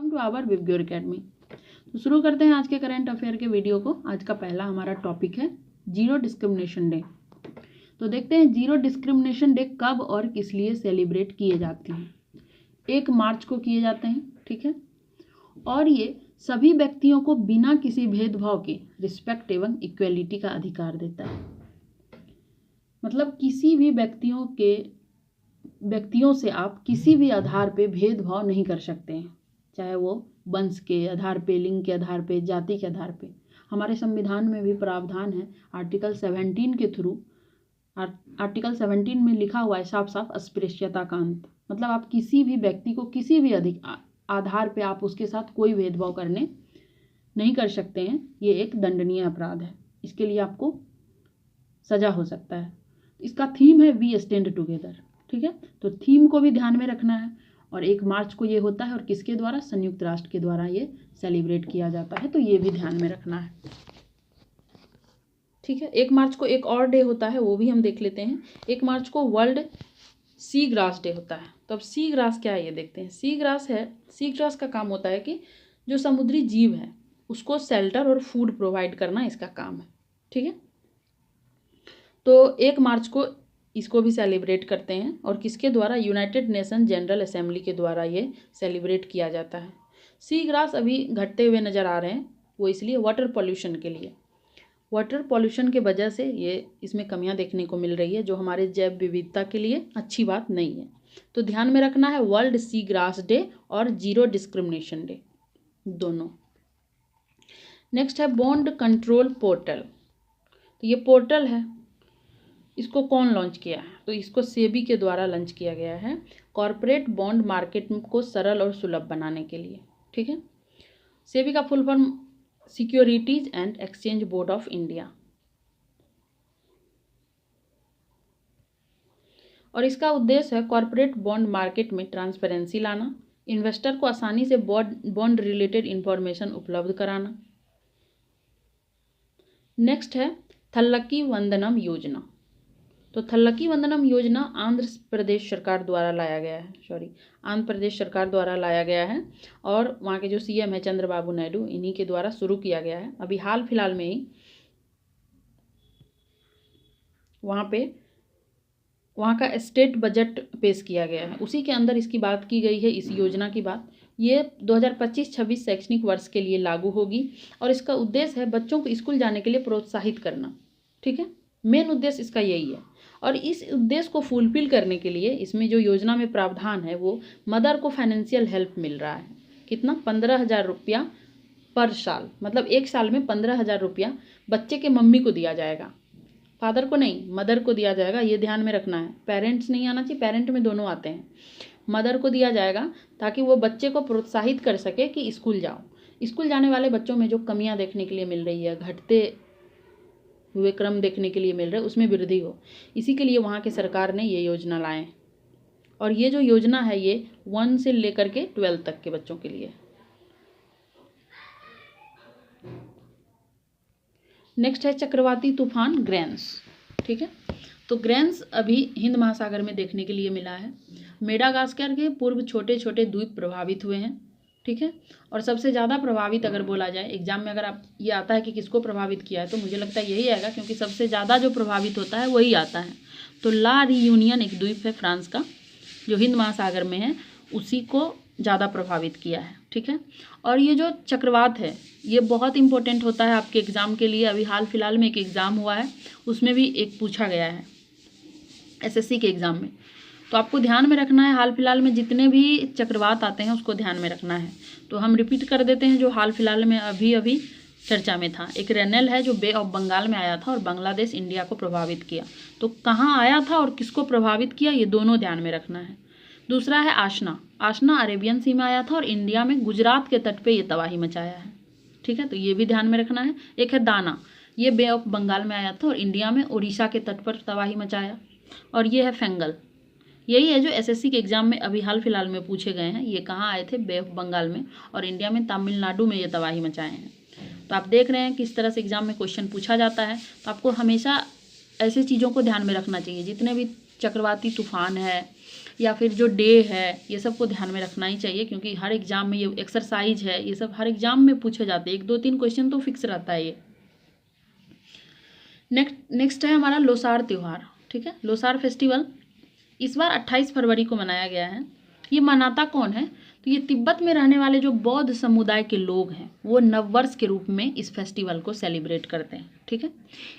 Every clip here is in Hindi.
Welcome to our Vibgyor academy. तो शुरू करते हैं आज के करंट अफेयर के वीडियो को। आज का पहला हमारा टॉपिक है जीरो डिस्क्रिमिनेशन डे। तो देखते हैं जीरो डिस्क्रिमिनेशन डे कब और किस लिए सेलिब्रेट किए जाते हैं। 1 मार्च को किए जाते हैं, ठीक है। और ये सभी व्यक्तियों को बिना किसी भेदभाव के रिस्पेक्ट एवं इक्वेलिटी का अधिकार देता है। मतलब किसी भी व्यक्तियों से आप किसी भी आधार पे भेदभाव नहीं कर सकते हैं, चाहे वो वंश के आधार पे, लिंग के आधार पे, जाति के आधार पे। हमारे संविधान में भी प्रावधान है आर्टिकल 17 के थ्रू। आर्टिकल 17 में लिखा हुआ है साफ साफ अस्पृश्यता का अंत। मतलब आप किसी भी व्यक्ति को किसी भी आधार पे आप उसके साथ कोई भेदभाव करने नहीं कर सकते हैं। ये एक दंडनीय अपराध है, इसके लिए आपको सजा हो सकता है। इसका थीम है वी स्टैंड टुगेदर, ठीक है। तो थीम को भी ध्यान में रखना है। और 1 मार्च को ये होता है और किसके द्वारा? संयुक्त राष्ट्र के द्वारा ये सेलिब्रेट किया जाता है, तो ये भी ध्यान में रखना है, ठीक है। 1 मार्च को एक और डे होता है, वो भी हम देख लेते हैं। 1 मार्च को वर्ल्ड सी ग्रास डे होता है। तो अब सी ग्रास क्या है ये देखते हैं। सी ग्रास का काम होता है कि जो समुद्री जीव है उसको शेल्टर और फूड प्रोवाइड करना इसका काम है, ठीक है। तो 1 मार्च को इसको भी सेलिब्रेट करते हैं और किसके द्वारा? यूनाइटेड नेशन जनरल असेंबली के द्वारा ये सेलिब्रेट किया जाता है। सी ग्रास अभी घटते हुए नज़र आ रहे हैं, वो इसलिए वाटर पॉल्यूशन के लिए। वाटर पॉल्यूशन के वजह से ये इसमें कमियां देखने को मिल रही है, जो हमारे जैव विविधता के लिए अच्छी बात नहीं है। तो ध्यान में रखना है वर्ल्ड सी ग्रास डे और जीरो डिस्क्रिमिनेशन डे दोनों। नेक्स्ट है बॉन्ड कंट्रोल पोर्टल। तो ये पोर्टल है, इसको कौन लॉन्च किया है? तो इसको सेबी के द्वारा लॉन्च किया गया है कॉरपोरेट बॉन्ड मार्केट को सरल और सुलभ बनाने के लिए, ठीक है। सेबी का full form securities and exchange board of India. और इसका उद्देश्य है कॉरपोरेट बॉन्ड मार्केट में ट्रांसपेरेंसी लाना, इन्वेस्टर को आसानी से बॉन्ड रिलेटेड इंफॉर्मेशन उपलब्ध कराना। नेक्स्ट है थल्लकी वंदनम योजना। तो थल्लकी वंदनम योजना आंध्र प्रदेश सरकार द्वारा लाया गया है और वहाँ के जो सीएम है चंद्रबाबू नायडू, इन्हीं के द्वारा शुरू किया गया है। अभी हाल फिलहाल में ही वहाँ का स्टेट बजट पेश किया गया है, उसी के अंदर इसकी बात की गई है, इस योजना की बात। ये 2025-26 शैक्षणिक वर्ष के लिए लागू होगी और इसका उद्देश्य है बच्चों को स्कूल जाने के लिए प्रोत्साहित करना, ठीक है। मेन उद्देश्य इसका यही है। और इस उद्देश्य को फुलफिल करने के लिए इसमें जो योजना में प्रावधान है वो मदर को फाइनेंशियल हेल्प मिल रहा है। कितना? 15,000 रुपया पर साल। मतलब 1 साल में 15,000 रुपया बच्चे के मम्मी को दिया जाएगा, फादर को नहीं, मदर को दिया जाएगा। ये ध्यान में रखना है, पेरेंट्स नहीं आना चाहिए, पेरेंट में दोनों आते हैं। मदर को दिया जाएगा ताकि वो बच्चे को प्रोत्साहित कर सके कि स्कूल जाओ। स्कूल जाने वाले बच्चों में जो कमियाँ देखने के लिए मिल रही है, घटते हुए क्रम देखने के लिए मिल रहे, उसमें वृद्धि हो, इसी के लिए वहाँ के सरकार ने ये योजना लाए। और ये जो योजना है ये 1 से लेकर के 12 तक के बच्चों के लिए। नेक्स्ट है चक्रवाती तूफान ग्रेन्स, ठीक है। तो ग्रेन्स अभी हिंद महासागर में देखने के लिए मिला है। मेडागास्कर के पूर्व छोटे छोटे द्वीप प्रभावित हुए हैं, ठीक है। और सबसे ज़्यादा प्रभावित अगर बोला जाए, एग्जाम में अगर आप ये आता है कि किसको प्रभावित किया है, तो मुझे लगता है यही आएगा, क्योंकि सबसे ज़्यादा जो प्रभावित होता है वही आता है। तो ला रियूनियन एक द्वीप है फ्रांस का, जो हिंद महासागर में है, उसी को ज़्यादा प्रभावित किया है, ठीक है। और ये जो चक्रवात है ये बहुत इंपॉर्टेंट होता है आपके एग्ज़ाम के लिए। अभी हाल फिलहाल में एक एग्ज़ाम हुआ है, उसमें भी एक पूछा गया है एसएससी के एग्ज़ाम में। तो आपको ध्यान में रखना है, हाल फिलहाल में जितने भी चक्रवात आते हैं उसको ध्यान में रखना है। तो हम रिपीट कर देते हैं जो हाल फिलहाल में अभी चर्चा में था। एक रेनेल है जो बे ऑफ बंगाल में आया था और बांग्लादेश इंडिया को प्रभावित किया। तो कहाँ आया था और किसको प्रभावित किया, ये दोनों ध्यान में रखना है। दूसरा है आशना अरेबियन सी में आया था और इंडिया में गुजरात के तट पे ये तबाही मचाया है, ठीक है। तो ये भी ध्यान में रखना है। एक है दाना, ये बे ऑफ बंगाल में आया था और इंडिया में उड़ीसा के तट पर तबाही मचाया। और ये है फेंगल, यही है जो एसएससी के एग्जाम में अभी हाल फिलहाल में पूछे गए हैं। ये कहाँ आए थे? बे ऑफ बंगाल में, और इंडिया में तमिलनाडु में ये तबाही मचाए हैं। तो आप देख रहे हैं किस तरह से एग्जाम में क्वेश्चन पूछा जाता है। तो आपको हमेशा ऐसी चीज़ों को ध्यान में रखना चाहिए। जितने भी चक्रवाती तूफान है या फिर जो डे है, ये सब को ध्यान में रखना ही चाहिए, क्योंकि हर एग्जाम में ये एक्सरसाइज है, ये सब हर एग्जाम में पूछे जाते हैं। 1 2 3 क्वेश्चन तो फिक्स रहता है ये। नेक्स्ट है हमारा लोसार त्यौहार। ठीक है, लोसार फेस्टिवल इस बार 28 फरवरी को मनाया गया है। ये मनाता कौन है? तो ये तिब्बत में रहने वाले जो बौद्ध समुदाय के लोग हैं वो नववर्ष के रूप में इस फेस्टिवल को सेलिब्रेट करते हैं। ठीक है,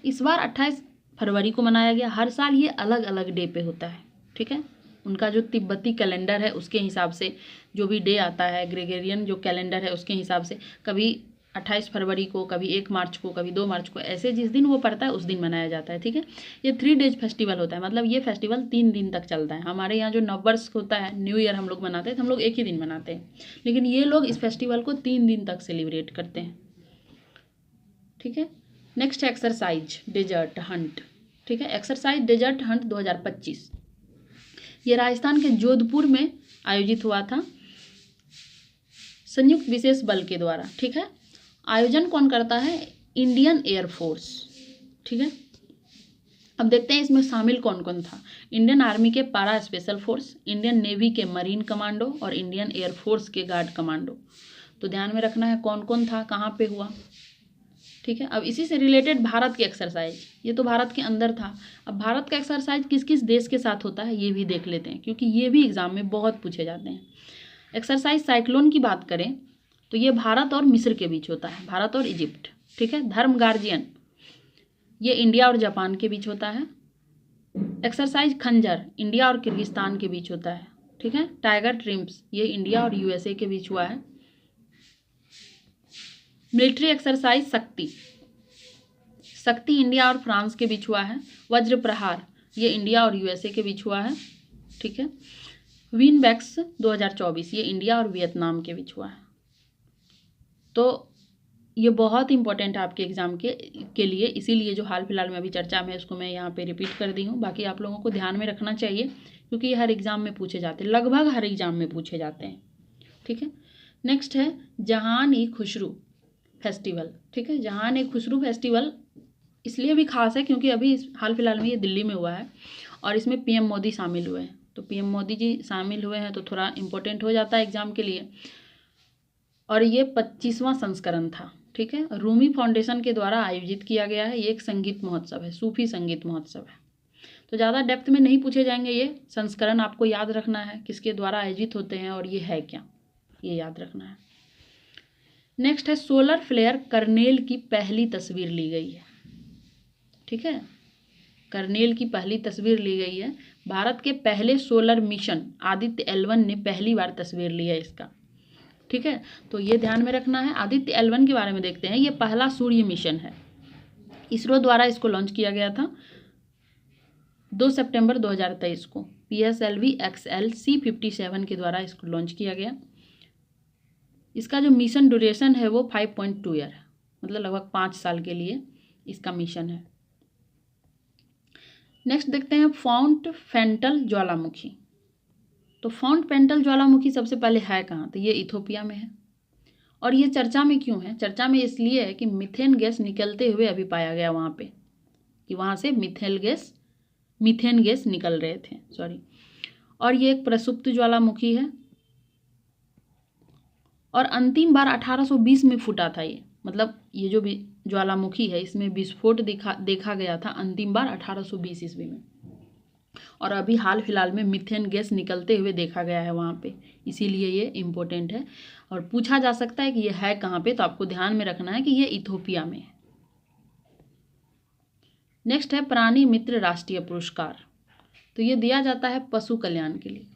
इस बार 28 फरवरी को मनाया गया। हर साल ये अलग अलग डे पे होता है। ठीक है, उनका जो तिब्बती कैलेंडर है उसके हिसाब से जो भी डे आता है, ग्रेगोरियन जो कैलेंडर है उसके हिसाब से कभी 28 फरवरी को, कभी 1 मार्च को, कभी 2 मार्च को, ऐसे जिस दिन वो पड़ता है उस दिन मनाया जाता है। ठीक है, ये 3 डेज फेस्टिवल होता है, मतलब ये फेस्टिवल 3 दिन तक चलता है। हमारे यहाँ जो नववर्ष होता है, न्यू ईयर हम लोग मनाते हैं तो हम लोग 1 ही दिन मनाते हैं, लेकिन ये लोग इस फेस्टिवल को 3 दिन तक सेलिब्रेट करते हैं। ठीक है, नेक्स्ट है एक्सरसाइज डेजर्ट हंट। ठीक है, एक्सरसाइज डेजर्ट हंट 2025 ये राजस्थान के जोधपुर में आयोजित हुआ था संयुक्त विशेष बल के द्वारा। ठीक है, आयोजन कौन करता है? Indian air force. ठीक है, अब देखते हैं इसमें शामिल कौन कौन था। इंडियन आर्मी के पारा स्पेशल फोर्स, इंडियन नेवी के मरीन कमांडो और इंडियन एयरफोर्स के गार्ड कमांडो। तो ध्यान में रखना है कौन कौन था, कहाँ पे हुआ। ठीक है, अब इसी से रिलेटेड भारत की एक्सरसाइज, ये तो भारत के अंदर था। अब भारत का एक्सरसाइज किस किस देश के साथ होता है ये भी देख लेते हैं, क्योंकि ये भी एग्जाम में बहुत पूछे जाते हैं। एक्सरसाइज साइक्लोन की बात करें तो ये भारत और मिस्र के बीच होता है, भारत और इजिप्ट। ठीक है, धर्म गार्जियन ये इंडिया और जापान के बीच होता है। एक्सरसाइज खंजर इंडिया और किर्गिस्तान के बीच होता है। ठीक है, टाइगर ट्रिम्स ये इंडिया और यूएसए के बीच हुआ है। मिलिट्री एक्सरसाइज शक्ति, शक्ति इंडिया और फ्रांस के बीच हुआ है। वज्र प्रहार ये इंडिया और यूएसए के बीच हुआ है। ठीक है, विनबैक्स 2024 ये इंडिया और वियतनाम के बीच हुआ है। तो ये बहुत इंपॉर्टेंट है आपके एग्जाम के लिए, इसीलिए जो हाल फिलहाल में अभी चर्चा में है उसको मैं यहाँ पे रिपीट कर दी हूँ। बाकी आप लोगों को ध्यान में रखना चाहिए, क्योंकि ये हर एग्जाम में पूछे जाते हैं, लगभग हर एग्जाम में पूछे जाते हैं। ठीक है, नेक्स्ट है जहान-ई-खुसरू फेस्टिवल। ठीक है, जहान-ई-खुसरू फेस्टिवल इसलिए भी खास है क्योंकि अभी हाल फिलहाल में ये दिल्ली में हुआ है और इसमें पीएम मोदी शामिल हुए हैं। तो पीएम मोदी जी शामिल हुए हैं तो थोड़ा इम्पोर्टेंट हो जाता है एग्जाम के लिए। और ये 25वां संस्करण था। ठीक है, रूमी फाउंडेशन के द्वारा आयोजित किया गया है। ये एक संगीत महोत्सव है, सूफी संगीत महोत्सव है। तो ज़्यादा डेप्थ में नहीं पूछे जाएंगे, ये संस्करण आपको याद रखना है किसके द्वारा आयोजित होते हैं और ये है क्या, ये याद रखना है। नेक्स्ट है सोलर फ्लेयर कर्नेल की पहली तस्वीर ली गई है। ठीक है, कर्नेल की पहली तस्वीर ली गई है। भारत के पहले सोलर मिशन आदित्य L1 ने पहली बार तस्वीर ली है इसका। ठीक है, तो ये ध्यान में रखना है। आदित्य L1 के बारे में देखते हैं। ये पहला सूर्य मिशन है, इसरो द्वारा इसको लॉन्च किया गया था 2 सितंबर 2023 को। PSLV XL C57 के द्वारा इसको लॉन्च किया गया। इसका जो मिशन ड्यूरेशन है वो 5.2 ईयर है, मतलब लगभग 5 साल के लिए इसका मिशन है। नेक्स्ट देखते हैं फाउंट फेंटल ज्वालामुखी। तो फाउंट पेंटल ज्वालामुखी सबसे पहले है कहाँ? तो ये इथोपिया में है। और ये चर्चा में क्यों है? चर्चा में इसलिए है कि मीथेन गैस निकलते हुए अभी पाया गया वहाँ पे, कि वहाँ से मीथेन गैस निकल रहे थे, सॉरी। और ये एक प्रसुप्त ज्वालामुखी है और अंतिम बार 1820 में फूटा था ये, मतलब ये जो भी ज्वालामुखी है इसमें विस्फोट देखा गया था अंतिम बार 1820 ईस्वी में। और अभी हाल फिलहाल में मीथेन गैस निकलते हुए देखा गया है वहाँ पे, इसीलिए ये इम्पोर्टेंट है। और पूछा जा सकता है कि ये है कहाँ पे, तो आपको ध्यान में रखना है कि ये इथोपिया में है। नेक्स्ट है प्राणी मित्र राष्ट्रीय पुरस्कार। तो ये दिया जाता है पशु कल्याण के लिए।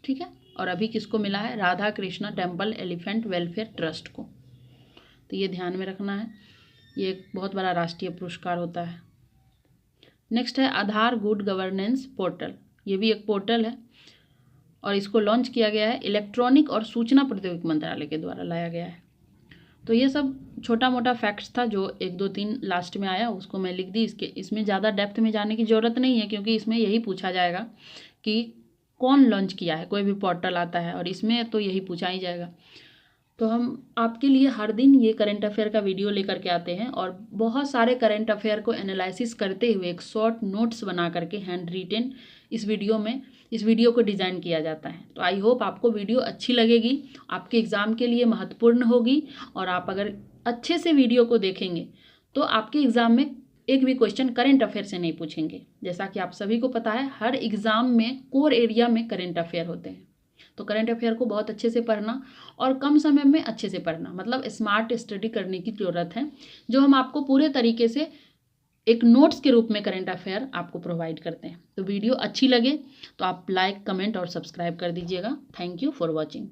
ठीक है, और अभी किसको मिला है? Radha Krishna temple elephant welfare trust को। तो ये ध्यान में रखना है, ये एक बहुत बड़ा राष्ट्रीय पुरस्कार होता है। नेक्स्ट है आधार गुड गवर्नेंस पोर्टल। ये भी एक पोर्टल है और इसको लॉन्च किया गया है इलेक्ट्रॉनिक और सूचना प्रौद्योगिकी मंत्रालय के द्वारा लाया गया है। तो ये सब छोटा मोटा फैक्ट्स था जो 1 2 3 लास्ट में आया, उसको मैं लिख दी। इसमें ज़्यादा डेप्थ में जाने की ज़रूरत नहीं है, क्योंकि इसमें यही पूछा जाएगा कि कौन लॉन्च किया है। कोई भी पोर्टल आता है और इसमें तो यही पूछा ही जाएगा। तो हम आपके लिए हर दिन ये करंट अफेयर का वीडियो लेकर के आते हैं और बहुत सारे करंट अफेयर को एनालिसिस करते हुए एक शॉर्ट नोट्स बना करके हैंड रिटेन इस वीडियो को डिज़ाइन किया जाता है। तो आई होप आपको वीडियो अच्छी लगेगी, आपके एग्ज़ाम के लिए महत्वपूर्ण होगी, और आप अगर अच्छे से वीडियो को देखेंगे तो आपके एग्ज़ाम में एक भी क्वेश्चन करंट अफेयर से नहीं पूछेंगे। जैसा कि आप सभी को पता है, हर एग्ज़ाम में कोर एरिया में करंट अफेयर होते हैं। तो करंट अफेयर को बहुत अच्छे से पढ़ना और कम समय में अच्छे से पढ़ना, मतलब स्मार्ट स्टडी करने की ज़रूरत है, जो हम आपको पूरे तरीके से एक नोट्स के रूप में करंट अफेयर आपको प्रोवाइड करते हैं। तो वीडियो अच्छी लगे तो आप लाइक, कमेंट और सब्सक्राइब कर दीजिएगा। Thank you for watching.